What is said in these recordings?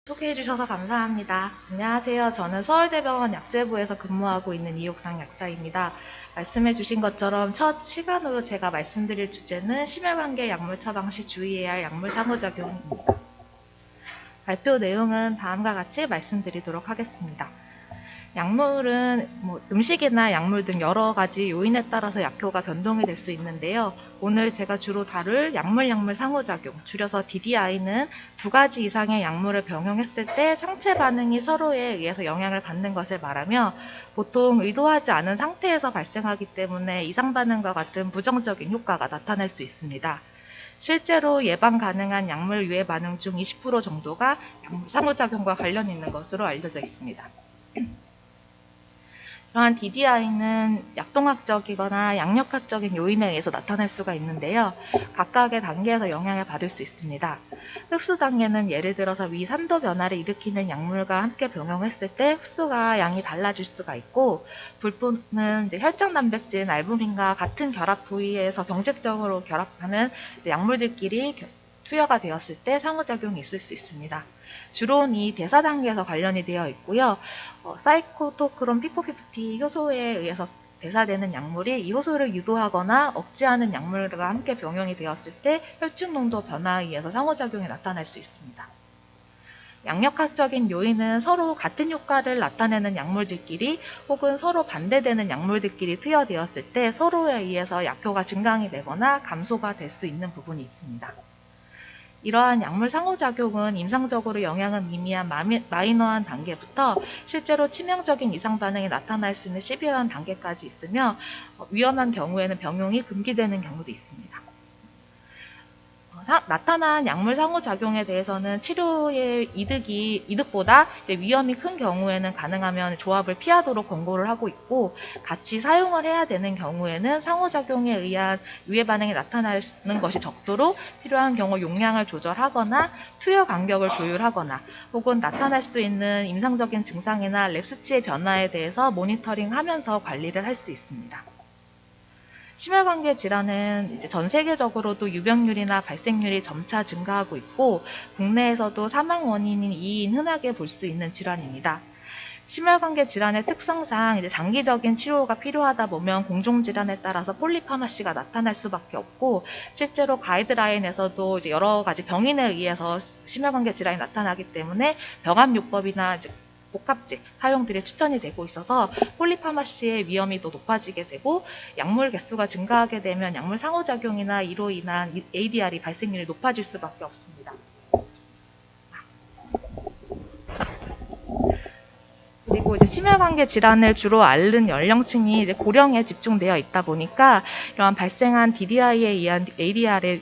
소개해 주셔서 감사합니다. 안녕하세요. 저는 서울대병원 약제부에서 근무하고 있는 이옥상 약사입니다. 말씀해 주신 것처럼 첫 시간으로 제가 말씀드릴 주제는 심혈관계 약물 처방 시 주의해야 할 약물 상호작용입니다. 발표 내용은 다음과 같이 말씀드리도록 하겠습니다. 약물은 음식이나 약물 등 여러 가지 요인에 따라서 약효가 변동이 될 수 있는데요. 오늘 제가 주로 다룰 약물 상호작용, 줄여서 DDI는 두 가지 이상의 약물을 병용했을 때 상체 반응이 서로에 의해서 영향을 받는 것을 말하며 보통 의도하지 않은 상태에서 발생하기 때문에 이상 반응과 같은 부정적인 효과가 나타날 수 있습니다. 실제로 예방 가능한 약물 유해 반응 중 20% 정도가 약물 상호작용과 관련 있는 것으로 알려져 있습니다. 이러한 DDI는 약동학적이거나 양력학적인 요인에 의해서 나타날 수가 있는데요. 각각의 단계에서 영향을 받을 수 있습니다. 흡수 단계는 예를 들어서 위 3도 변화를 일으키는 약물과 함께 병용했을 때 흡수가 양이 달라질 수가 있고, 불포는 혈장 단백질, 알부민과 같은 결합 부위에서 병직적으로 결합하는 약물들끼리 투여가 되었을 때 상호작용이 있을 수 있습니다. 주로는 이 대사 단계에서 관련이 되어 있고요. 사이코토크롬 P450 효소에 의해서 대사되는 약물이 이 효소를 유도하거나 억제하는 약물과 함께 병용이 되었을 때 혈중 농도 변화에 의해서 상호작용이 나타날 수 있습니다. 양력학적인 요인은 서로 같은 효과를 나타내는 약물들끼리 혹은 서로 반대되는 약물들끼리 투여되었을 때 서로에 의해서 약효가 증강이 되거나 감소가 될 수 있는 부분이 있습니다. 이러한 약물 상호작용은 임상적으로 영향은 미미한 마이너한 단계부터 실제로 치명적인 이상 반응이 나타날 수 있는 시비어한 단계까지 있으며 위험한 경우에는 병용이 금기되는 경우도 있습니다. 나타난 약물 상호작용에 대해서는 치료의 이득보다 위험이 큰 경우에는 가능하면 조합을 피하도록 권고를 하고 있고, 같이 사용을 해야 되는 경우에는 상호작용에 의한 유해 반응이 나타나는 것이 적도록 필요한 경우 용량을 조절하거나 투여 간격을 조율하거나 혹은 나타날 수 있는 임상적인 증상이나 랩 수치의 변화에 대해서 모니터링하면서 관리를 할 수 있습니다. 심혈관계 질환은 이제 전 세계적으로도 유병률이나 발생률이 점차 증가하고 있고, 국내에서도 사망 원인인 2인 흔하게 볼 수 있는 질환입니다. 심혈관계 질환의 특성상 이제 장기적인 치료가 필요하다 보면 공종질환에 따라서 폴리파마시가 나타날 수밖에 없고, 실제로 가이드라인에서도 이제 여러 가지 병인에 의해서 심혈관계 질환이 나타나기 때문에 병합요법이나 복합제 사용들이 추천이 되고 있어서 폴리파마시의 위험이 더 높아지게 되고, 약물 개수가 증가하게 되면 약물 상호작용이나 이로 인한 ADR이 발생률이 높아질 수밖에 없습니다. 그리고 이제 심혈관계 질환을 주로 앓는 연령층이 이제 고령에 집중되어 있다 보니까 이러한 발생한 DDI에 의한 ADR의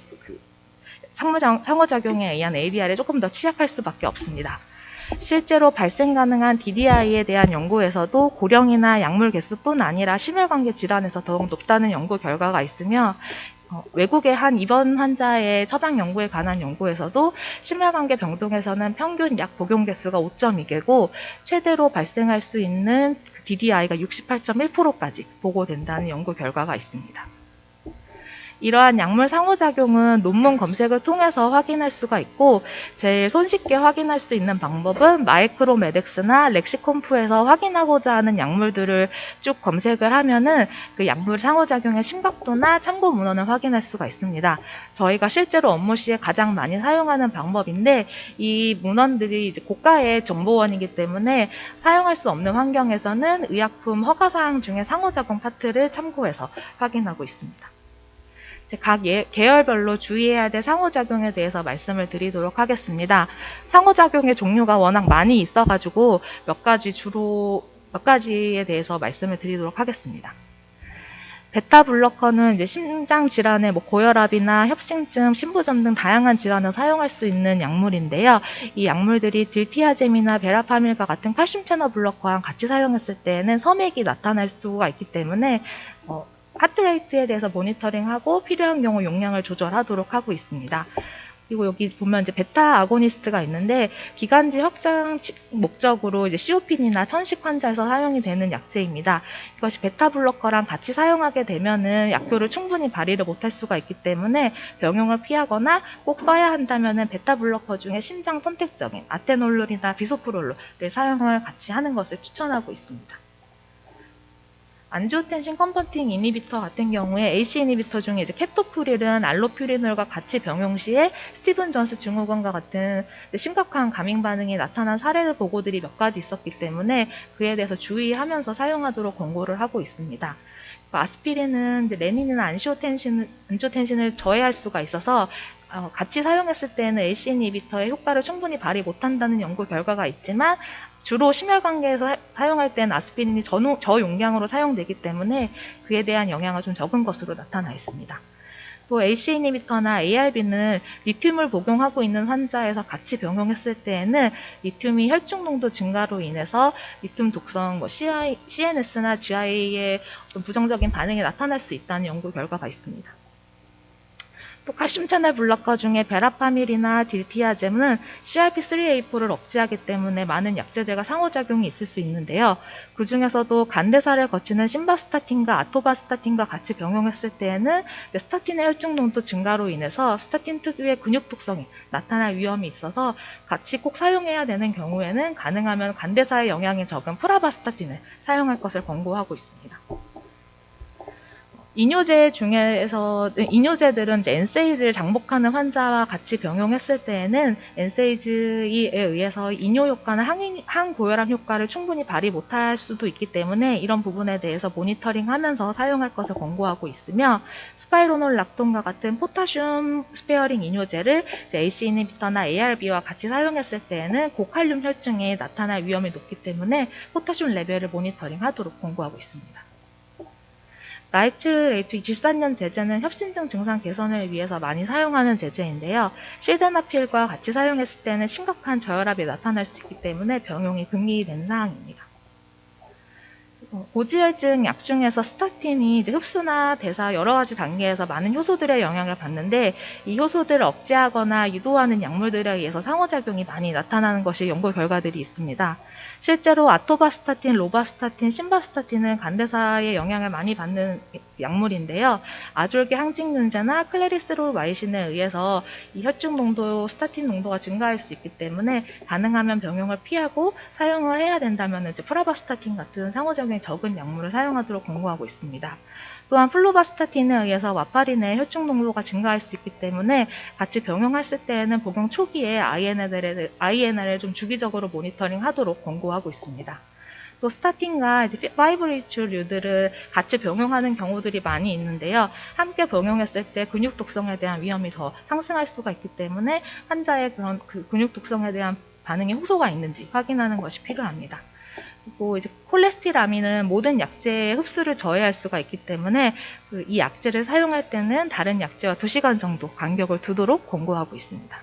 상호작용에 의한 ADR에 조금 더 취약할 수밖에 없습니다. 실제로 발생 가능한 DDI에 대한 연구에서도 고령이나 약물 개수뿐 아니라 심혈관계 질환에서 더욱 높다는 연구 결과가 있으며, 외국의 한 입원 환자의 처방 연구에 관한 연구에서도 심혈관계 병동에서는 평균 약 복용 개수가 5.2개고 최대로 발생할 수 있는 DDI가 68.1%까지 보고된다는 연구 결과가 있습니다. 이러한 약물 상호작용은 논문 검색을 통해서 확인할 수가 있고, 제일 손쉽게 확인할 수 있는 방법은 마이크로메덱스나 렉시콤프에서 확인하고자 하는 약물들을 쭉 검색을 하면은 그 약물 상호작용의 심각도나 참고 문헌을 확인할 수가 있습니다. 저희가 실제로 업무 시에 가장 많이 사용하는 방법인데, 이 문헌들이 이제 고가의 정보원이기 때문에 사용할 수 없는 환경에서는 의약품 허가사항 중에 상호작용 파트를 참고해서 확인하고 있습니다. 각 계열별로 주의해야 될 상호작용에 대해서 말씀을 드리도록 하겠습니다. 상호작용의 종류가 워낙 많이 있어가지고 몇 가지에 대해서 말씀을 드리도록 하겠습니다. 베타 블로커는 이제 심장 질환의 고혈압이나 협심증, 심부전 등 다양한 질환을 사용할 수 있는 약물인데요. 이 약물들이 딜티아젬이나 베라파밀과 같은 칼슘 채널 블로커랑 같이 사용했을 때에는 섬액이 나타날 수가 있기 때문에 하트레이트에 대해서 모니터링하고 필요한 경우 용량을 조절하도록 하고 있습니다. 그리고 여기 보면 이제 베타 아고니스트가 있는데 기관지 확장 목적으로 이제 COPD나 천식 환자에서 사용이 되는 약제입니다. 이것이 베타 블로커랑 같이 사용하게 되면은 약효를 충분히 발휘를 못할 수가 있기 때문에 병용을 피하거나 꼭 써야 한다면은 베타 블로커 중에 심장 선택적인 아테놀룰이나 비소프롤롤을 사용을 같이 하는 것을 추천하고 있습니다. 안지오텐신 컨버팅 이니비터 같은 경우에 AC 이니비터 중에 이제 캡토프릴은 알로퓨리놀과 같이 병용 시에 스티븐 존스 증후군과 같은 심각한 감행 반응이 나타난 사례 보고들이 몇 가지 있었기 때문에 그에 대해서 주의하면서 사용하도록 권고를 하고 있습니다. 아스피린은 레닌이나 안지오텐신을 저해할 수가 있어서 같이 사용했을 때는 AC 이니비터의 효과를 충분히 발휘 못한다는 연구 결과가 있지만 주로 심혈관계에서 사용할 때는 아스피린이 저용량으로 사용되기 때문에 그에 대한 영향은 좀 적은 것으로 나타나 있습니다. 또 AC 이니비터나 ARB는 리튬을 복용하고 있는 환자에서 같이 병용했을 때에는 리튬이 혈중 농도 증가로 인해서 리튬 독성 CNS나 GI의 부정적인 반응이 나타날 수 있다는 연구 결과가 있습니다. 또 칼슘 채널 블로커 중에 베라파밀이나 딜티아젬은 CRP3A4를 억제하기 때문에 많은 약제들과 상호작용이 있을 수 있는데요. 그 중에서도 간대사를 거치는 심바스타틴과 아토바스타틴과 같이 병용했을 때에는 스타틴의 혈중 농도 증가로 인해서 스타틴 특유의 근육 독성이 나타날 위험이 있어서 같이 꼭 사용해야 되는 경우에는 가능하면 간대사의 영향이 적은 프라바스타틴을 사용할 것을 권고하고 있습니다. 이뇨제들은 이제 엔세이즈를 장복하는 환자와 같이 병용했을 때에는 엔세이즈에 의해서 이뇨 효과나 항고혈압 효과를 충분히 발휘 못할 수도 있기 때문에 이런 부분에 대해서 모니터링하면서 사용할 것을 권고하고 있으며 스파이로놀 락톤과 같은 포타슘 스페어링 이뇨제를 AC 이니비터나 ARB와 같이 사용했을 때에는 고칼륨 혈증이 나타날 위험이 높기 때문에 포타슘 레벨을 모니터링하도록 권고하고 있습니다. 나이트레이트 질산염 제제는 협심증 증상 개선을 위해서 많이 사용하는 제제인데요. 실데나필과 같이 사용했을 때는 심각한 저혈압이 나타날 수 있기 때문에 병용이 금기된 사항입니다. 고지혈증 약 중에서 스타틴이 이제 흡수나 대사 여러 가지 단계에서 많은 효소들의 영향을 받는데 이 효소들을 억제하거나 유도하는 약물들에 의해서 상호작용이 많이 나타나는 것이 연구 결과들이 있습니다. 실제로 아토바스타틴, 로바스타틴, 심바스타틴은 간대사의 영향을 많이 받는 약물인데요. 아졸계 항진균제나 클레리스로마이신에 의해서 이 혈중 농도, 스타틴 농도가 증가할 수 있기 때문에 가능하면 병용을 피하고 사용을 해야 된다면 이제 프라바스타틴 같은 상호작용이 적은 약물을 사용하도록 권고하고 있습니다. 또한 플로바스타틴에 의해서 와파린의 혈중 농도가 증가할 수 있기 때문에 같이 병용했을 때에는 복용 초기에 INR을 좀 주기적으로 모니터링하도록 권고하고 있습니다. 또 스타틴과 파이브리추류들을 같이 병용하는 경우들이 많이 있는데요. 함께 병용했을 때 근육 독성에 대한 위험이 더 상승할 수가 있기 때문에 환자의 그런 근육 독성에 대한 반응에 호소가 있는지 확인하는 것이 필요합니다. 그리고 이제 콜레스티라민은 모든 약제의 흡수를 저해할 수가 있기 때문에 이 약제를 사용할 때는 다른 약제와 2시간 정도 간격을 두도록 권고하고 있습니다.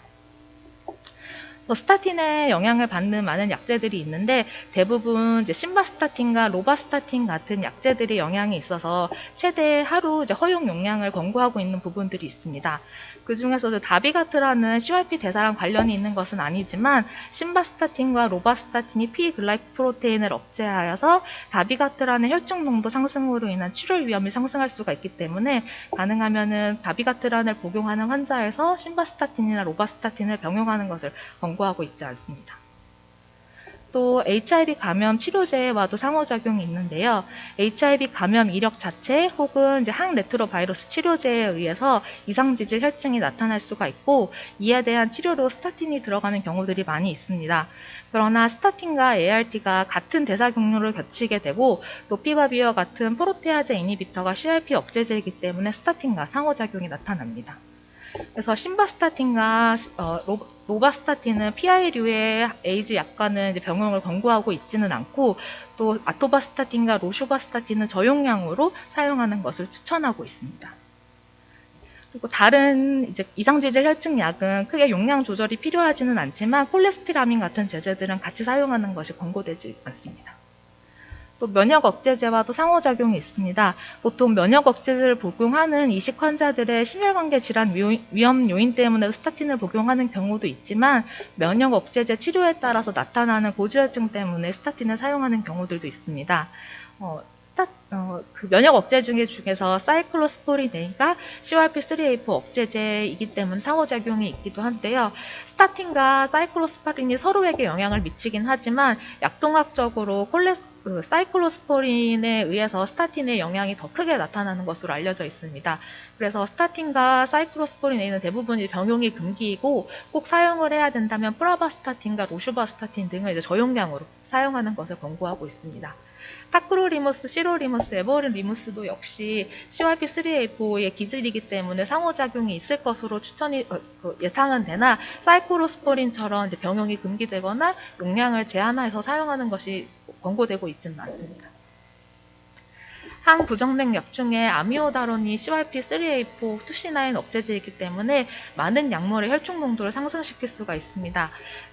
스타틴의 영향을 받는 많은 약제들이 있는데 대부분 이제 심바스타틴과 로바스타틴 같은 약제들의 영향이 있어서 최대 하루 이제 허용 용량을 권고하고 있는 부분들이 있습니다. 그 중에서도 다비가트라는 CYP 대사랑 관련이 있는 것은 아니지만 심바스타틴과 로바스타틴이 P글라이코프로테인을 억제하여서 다비가트라는 혈중 농도 상승으로 인한 출혈 위험이 상승할 수가 있기 때문에 가능하면은 다비가트란을 복용하는 환자에서 심바스타틴이나 로바스타틴을 병용하는 것을 권고하고 있지 않습니다. 또 HIV 감염 치료제와도 상호작용이 있는데요. HIV 감염 이력 자체 혹은 이제 항레트로바이러스 치료제에 의해서 이상지질 혈증이 나타날 수가 있고 이에 대한 치료로 스타틴이 들어가는 경우들이 많이 있습니다. 그러나 스타틴과 ART가 같은 대사 경로를 거치게 되고 로피바비와 같은 프로테아제 이니비터가 CRP 억제제이기 때문에 스타틴과 상호작용이 나타납니다. 그래서 심바스타틴과 로바스타틴은 PI류의 에이즈 약과는 이제 병용을 권고하고 있지는 않고 또 아토바스타틴과 로슈바스타틴은 저용량으로 사용하는 것을 추천하고 있습니다. 그리고 다른 이제 이상지질 혈증 약은 크게 용량 조절이 필요하지는 않지만 콜레스티라민 같은 제제들은 같이 사용하는 것이 권고되지 않습니다. 또 면역 억제제와도 상호작용이 있습니다. 보통 면역 억제제를 복용하는 이식 환자들의 심혈관계 질환 위험 요인 때문에 스타틴을 복용하는 경우도 있지만 면역 억제제 치료에 따라서 나타나는 고지혈증 때문에 스타틴을 사용하는 경우들도 있습니다. 그 면역 억제 중에서 사이클로스포린A가 CYP3A4 억제제이기 때문에 상호작용이 있기도 한데요. 스타틴과 사이클로스포린이 서로에게 영향을 미치긴 하지만 약동학적으로 사이클로스포린에 의해서 스타틴의 영향이 더 크게 나타나는 것으로 알려져 있습니다. 그래서 스타틴과 사이클로스포린 A는 대부분 병용이 금기이고 꼭 사용을 해야 된다면 프라바스타틴과 로슈바스타틴 등을 이제 저용량으로 사용하는 것을 권고하고 있습니다. 타크로리무스, 시로리무스, 에버리무스도 역시 CYP3A4의 기질이기 때문에 상호작용이 있을 것으로 예상은 되나 사이클로스포린처럼 이제 병용이 금기되거나 용량을 제한해서 사용하는 것이 권고되고 있지는 않습니다. 항부정맥 약 중에 아미오다론이 CYP3A4 2C9 억제제이기 때문에 많은 약물의 혈중 농도를 상승시킬 수가 있습니다.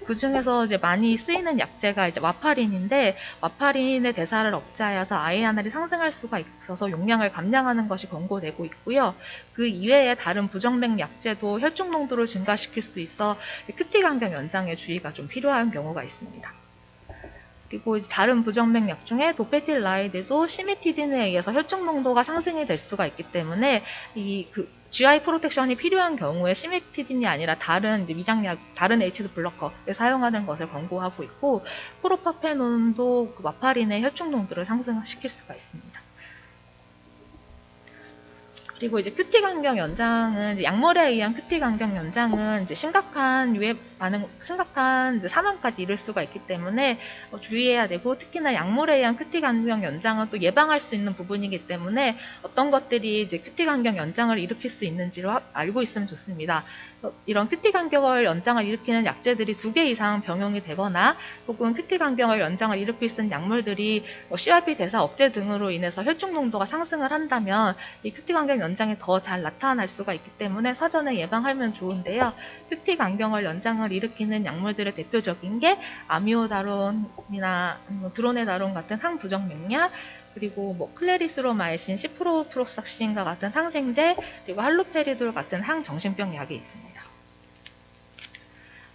그 중에서 이제 많이 쓰이는 약제가 이제 와파린인데 와파린의 대사를 억제하여서 INR이 상승할 수가 있어서 용량을 감량하는 것이 권고되고 있고요. 그 이외에 다른 부정맥 약제도 혈중 농도를 증가시킬 수 있어 큐티 간격 연장에 주의가 좀 필요한 경우가 있습니다. 그리고 다른 부정맥 약 중에 도페틸라이드도 시미티딘에 의해서 혈중 농도가 상승이 될 수가 있기 때문에 GI 프로텍션이 필요한 경우에 시미티딘이 아니라 다른 이제 위장약, 다른 H2 블러커를 사용하는 것을 권고하고 있고 프로파페논도 와파린의 혈중 농도를 상승시킬 수가 있습니다. 그리고 이제 큐티 간격 연장은 약물에 의한 큐티 간격 연장은 이제 심각한 이제 사망까지 이를 수가 있기 때문에 주의해야 되고 특히나 약물에 의한 큐티 간격 연장은 또 예방할 수 있는 부분이기 때문에 어떤 것들이 이제 큐티 간격 연장을 일으킬 수 있는지를 알고 있으면 좋습니다. 이런 큐티 간격을 연장을 일으키는 약제들이 2개 이상 병용이 되거나 혹은 큐티 간격을 연장을 일으킬 수 있는 약물들이 CYP 대사 억제 등으로 인해서 혈중 농도가 상승을 한다면 이 큐티 간격 연장이 더 잘 나타날 수가 있기 때문에 사전에 예방하면 좋은데요. 큐티 간격을 연장을 일으키는 약물들의 대표적인 게 아미오다론이나 드로네다론 같은 항부정맥약, 그리고 클레리스로마이신, 시프로프록삭신과 같은 항생제, 그리고 할로페리돌 같은 항정신병 약이 있습니다.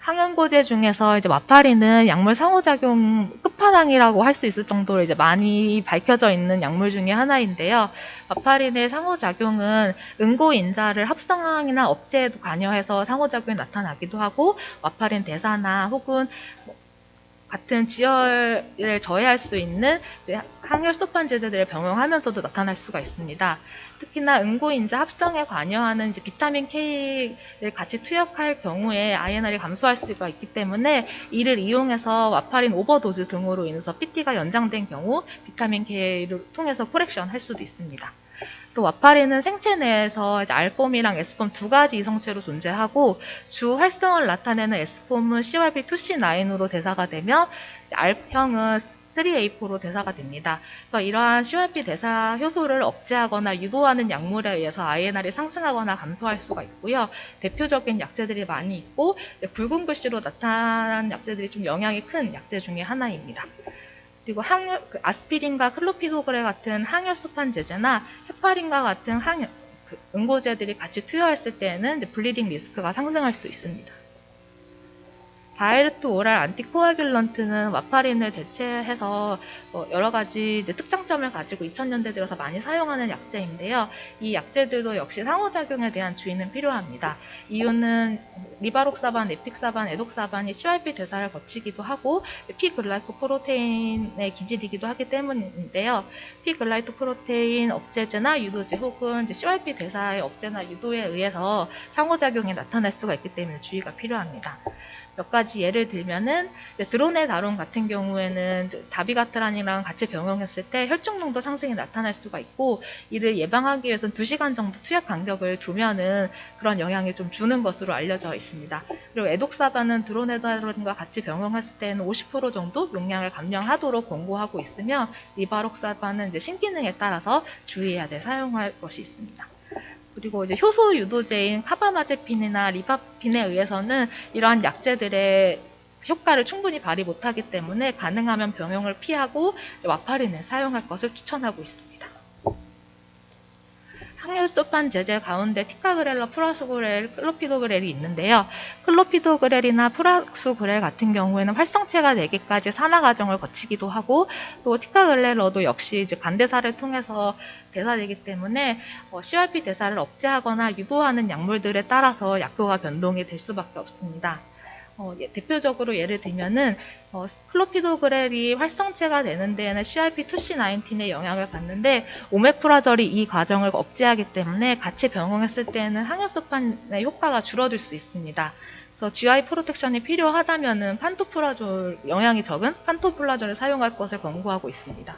항응고제 중에서 이제 와파린은 약물 상호작용 끝판왕이라고 할 수 있을 정도로 이제 많이 밝혀져 있는 약물 중에 하나인데요. 와파린의 상호작용은 응고인자를 합성이나 억제에도 관여해서 상호작용이 나타나기도 하고 와파린 대사나 혹은 같은 지혈을 저해할 수 있는 항혈소판 제제들을 병용하면서도 나타날 수가 있습니다. 특히나 응고인자 합성에 관여하는 이제 비타민 K를 같이 투약할 경우에 INR이 감소할 수가 있기 때문에 이를 이용해서 와파린 오버도즈 등으로 인해서 PT가 연장된 경우 비타민 K를 통해서 코렉션 할 수도 있습니다. 또 와파린은 생체 내에서 이제 R폼이랑 S폼 2가지 이성체로 존재하고 주 활성을 나타내는 S폼은 CYP2C9으로 대사가 되며 R형은 3A4로 대사가 됩니다. 그래서 이러한 CYP 대사 효소를 억제하거나 유도하는 약물에 의해서 INR이 상승하거나 감소할 수가 있고요. 대표적인 약제들이 많이 있고 붉은 글씨로 나타난 약제들이 좀 영향이 큰 약제 중에 하나입니다. 그리고 아스피린과 클로피도그레 같은 항혈소판 제제나 헤파린과 같은 응고제들이 같이 투여했을 때에는 이제 블리딩 리스크가 상승할 수 있습니다. 다이렉트 오랄 안티코아귤런트는 와파린을 대체해서 여러 가지 이제 특장점을 가지고 2000년대 들어서 많이 사용하는 약제인데요. 이 약제들도 역시 상호작용에 대한 주의는 필요합니다. 이유는 리바록사반, 에픽사반, 에독사반이 CYP 대사를 거치기도 하고 P글라이코프로테인의 기질이기도 하기 때문인데요. P글라이코프로테인 억제제나 유도제 혹은 이제 CYP 대사의 억제나 유도에 의해서 상호작용이 나타날 수가 있기 때문에 주의가 필요합니다. 몇 가지 예를 들면은 드로네다론 같은 경우에는 다비가트란이랑 같이 병용했을 때 혈중 농도 상승이 나타날 수가 있고 이를 예방하기 위해서는 2시간 정도 투약 간격을 두면은 그런 영향이 좀 주는 것으로 알려져 있습니다. 그리고 에독사반은 드로네다론과 같이 병용했을 때는 50% 정도 용량을 감량하도록 권고하고 있으며 리바록사반은 이제 신기능에 따라서 주의해야 될 사용할 것이 있습니다. 그리고 이제 효소 유도제인 카바마제핀이나 리바핀에 의해서는 이러한 약제들의 효과를 충분히 발휘 못하기 때문에 가능하면 병용을 피하고 와파린을 사용할 것을 추천하고 있습니다. 항혈소판 제제 가운데 티카그렐과 프라수그렐, 클로피도그렐이 있는데요. 클로피도그렐이나 프라수그렐 같은 경우에는 활성체가 4개까지 산화 과정을 거치기도 하고, 또 티카그렐러도 역시 이제 간대사를 통해서 대사되기 때문에 CRP 대사를 억제하거나 유도하는 약물들에 따라서 약효가 변동이 될 수밖에 없습니다. 대표적으로 예를 들면은 클로피도그렐이 활성체가 되는 데에는 CRP2C19의 영향을 받는데, 오메프라졸이 이 과정을 억제하기 때문에 같이 병용했을 때는 항혈소판의 효과가 줄어들 수 있습니다. 그래서 GI 프로텍션이 필요하다면은 판토프라졸, 영향이 적은 판토프라졸을 사용할 것을 권고하고 있습니다.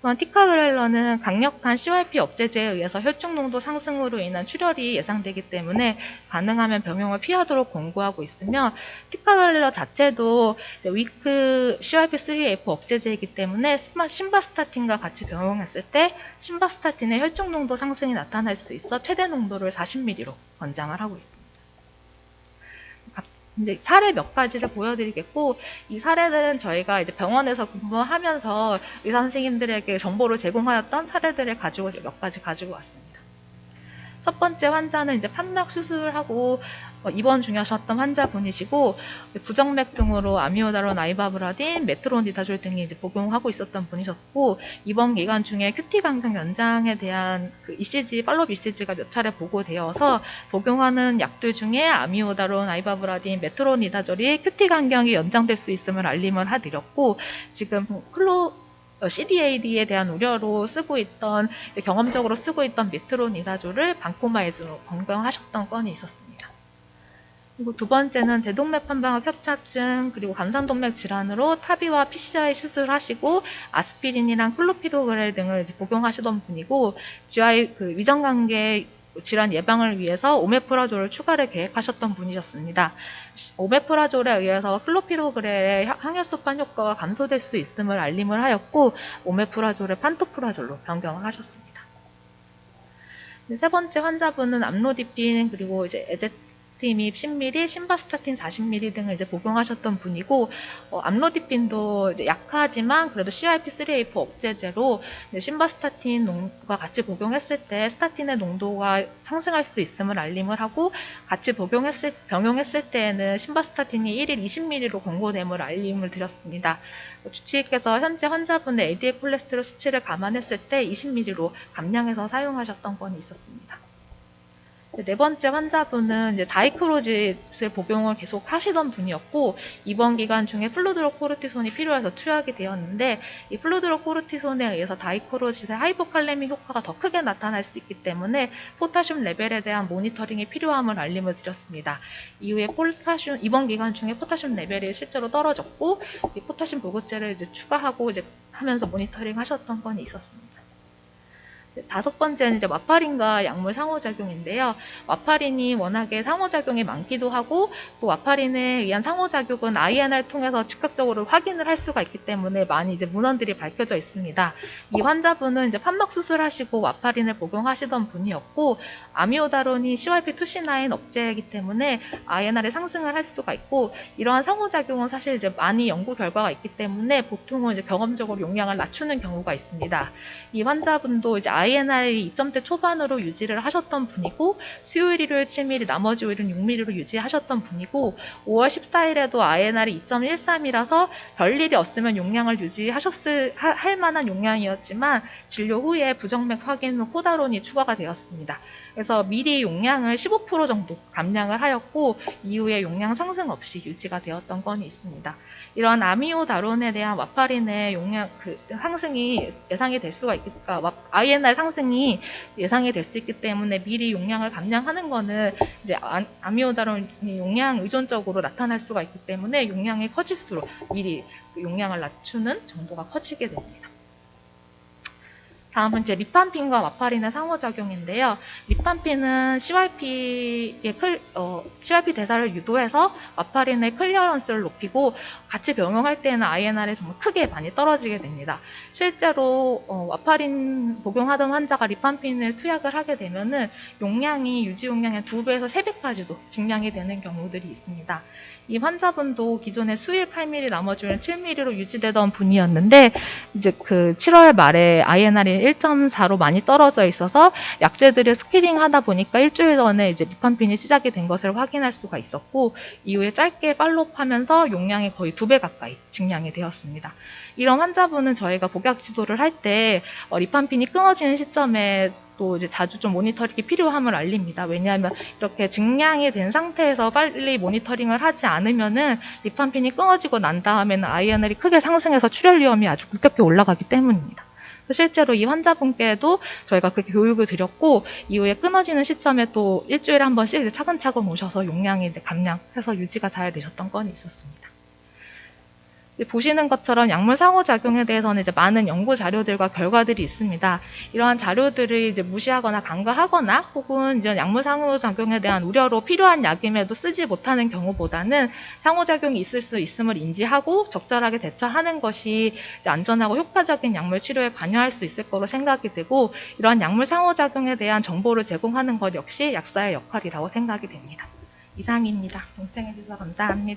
또한 티카그렐러는 강력한 CYP 억제제에 의해서 혈중 농도 상승으로 인한 출혈이 예상되기 때문에 가능하면 병용을 피하도록 권고하고 있으며, 티카그렐러 자체도 위크 CYP3A4 억제제이기 때문에 심바스타틴과 같이 병용했을 때 심바스타틴의 혈중 농도 상승이 나타날 수 있어 최대 농도를 40mg로 권장을 하고 있습니다. 이제 사례 몇 가지를 보여드리겠고, 이 사례들은 저희가 이제 병원에서 근무하면서 의사 선생님들에게 정보를 제공하였던 사례들을 가지고 몇 가지 가지고 왔습니다. 첫 번째 환자는 이제 판막 수술하고 입원 중이셨던 환자분이시고, 부정맥 등으로 아미오다론, 아이바브라딘, 메트로니다졸 등이 이제 복용하고 있었던 분이셨고, 입원 기간 중에 QT 간격 연장에 대한 그 ECG, 팔로업 ECG가 몇 차례 보고되어서 복용하는 약들 중에 아미오다론, 아이바브라딘, 메트로니다졸이 QT 간격이 연장될 수 있음을 알림을 해드렸고, 지금 CDAD에 대한 우려로 쓰고 있던, 경험적으로 쓰고 있던 메트로니다졸을 반코마이즈로 건강하셨던 건이 있었습니다. 그리고 두 번째는 대동맥 판방학 협착증, 그리고 감상동맥 질환으로 타비와 PCI 수술하시고 아스피린이랑 클로피도그렐 등을 이제 복용하시던 분이고, GI 위정관계 질환 예방을 위해서 오메프라졸을 추가를 계획하셨던 분이셨습니다. 오메프라졸에 의해서 클로피도그렐의 항혈소판 효과가 감소될 수 있음을 알림을 하였고, 오메프라졸을 판토프라졸로 변경을 하셨습니다. 세 번째 환자분은 암로디핀, 그리고 이제 에제티밉 10mg, 심바스타틴 40mg 등을 이제 복용하셨던 분이고, 암로디핀도 이제 약하지만 그래도 CYP3A4 억제제로 심바스타틴과 같이 복용했을 때 스타틴의 농도가 상승할 수 있음을 알림을 하고, 같이 병용했을 때에는 심바스타틴이 1일 20mg로 권고됨을 알림을 드렸습니다. 주치의께서 현재 환자분의 LDL 콜레스테롤 수치를 감안했을 때 20mg로 감량해서 사용하셨던 건이 있었습니다. 네 번째 환자분은 이제 다이크로짓을 복용을 계속 하시던 분이었고, 입원 기간 중에 플루드로코르티손이 필요해서 투여하게 되었는데, 이 플루드로코르티손에 의해서 다이크로짓의 하이포칼레믹 효과가 더 크게 나타날 수 있기 때문에 포타슘 레벨에 대한 모니터링이 필요함을 알림을 드렸습니다. 이후에 입원 기간 중에 포타슘 레벨이 실제로 떨어졌고, 이 포타슘 보급제를 이제 추가하고 이제 하면서 모니터링 하셨던 건이 있었습니다. 다섯 번째는 이제 와파린과 약물 상호작용인데요. 와파린이 워낙에 상호작용이 많기도 하고, 또 와파린에 의한 상호작용은 INR 통해서 즉각적으로 확인을 할 수가 있기 때문에 많이 이제 문헌들이 밝혀져 있습니다. 이 환자분은 이제 판막 수술하시고 와파린을 복용하시던 분이었고, 아미오다론이 CYP2C9 억제이기 때문에 INR이 상승을 할 수가 있고, 이러한 상호작용은 사실 이제 많이 연구 결과가 있기 때문에 보통은 이제 경험적으로 용량을 낮추는 경우가 있습니다. 이 환자분도 이제 INR이 2점대 초반으로 유지를 하셨던 분이고, 수요일 일요일 7mm, 나머지 요일은 6mm로 유지하셨던 분이고, 5월 14일에도 INR이 2.13이라서 별일이 없으면 용량을 할 만한 용량이었지만, 진료 후에 부정맥 확인 후 포다론이 추가가 되었습니다. 그래서 미리 용량을 15% 정도 감량을 하였고, 이후에 용량 상승 없이 유지가 되었던 건이 있습니다. 이러한 아미오다론에 대한 와파린의 용량 상승이 예상이 될 수가 있으니까, INR 상승이 예상이 될 수 있기 때문에 미리 용량을 감량하는 거는 이제 아미오다론이 용량 의존적으로 나타날 수가 있기 때문에 용량이 커질수록 미리 용량을 낮추는 정도가 커지게 됩니다. 다음은 이제 리판핀과 와파린의 상호작용인데요. 리판핀은 CYP 대사를 유도해서 와파린의 클리어런스를 높이고 같이 병용할 때는 INR이 정말 크게 많이 떨어지게 됩니다. 실제로 와파린 복용하던 환자가 리판핀을 투약을 하게 되면은 용량이 유지 용량의 2배에서 3배까지도 증량이 되는 경우들이 있습니다. 이 환자분도 기존에 수일 8mm 나머지는 7mm로 유지되던 분이었는데 이제 그 7월 말에 INR이 1.4로 많이 떨어져 있어서 약제들을 스크리닝 하다 보니까 일주일 전에 이제 리판핀이 시작이 된 것을 확인할 수가 있었고 이후에 짧게 팔로우하면서 용량이 거의 2배 가까이 증량이 되었습니다. 이런 환자분은 저희가 복약 지도를 할 때 리판핀이 끊어지는 시점에 또 이제 자주 좀 모니터링이 필요함을 알립니다. 왜냐하면 이렇게 증량이 된 상태에서 빨리 모니터링을 하지 않으면은 리판핀이 끊어지고 난 다음에는 INR이 크게 상승해서 출혈 위험이 아주 급격히 올라가기 때문입니다. 실제로 이 환자분께도 저희가 그렇게 교육을 드렸고 이후에 끊어지는 시점에 또 일주일에 한 번씩 이제 차근차근 오셔서 용량이 이제 감량해서 유지가 잘 되셨던 건이 있었습니다. 보시는 것처럼 약물 상호작용에 대해서는 이제 많은 연구 자료들과 결과들이 있습니다. 이러한 자료들을 이제 무시하거나 간과하거나 혹은 이제 약물 상호작용에 대한 우려로 필요한 약임에도 쓰지 못하는 경우보다는 상호작용이 있을 수 있음을 인지하고 적절하게 대처하는 것이 이제 안전하고 효과적인 약물 치료에 관여할 수 있을 거로 생각이 되고 이러한 약물 상호작용에 대한 정보를 제공하는 것 역시 약사의 역할이라고 생각이 됩니다. 이상입니다. 동청해 주셔서 감사합니다.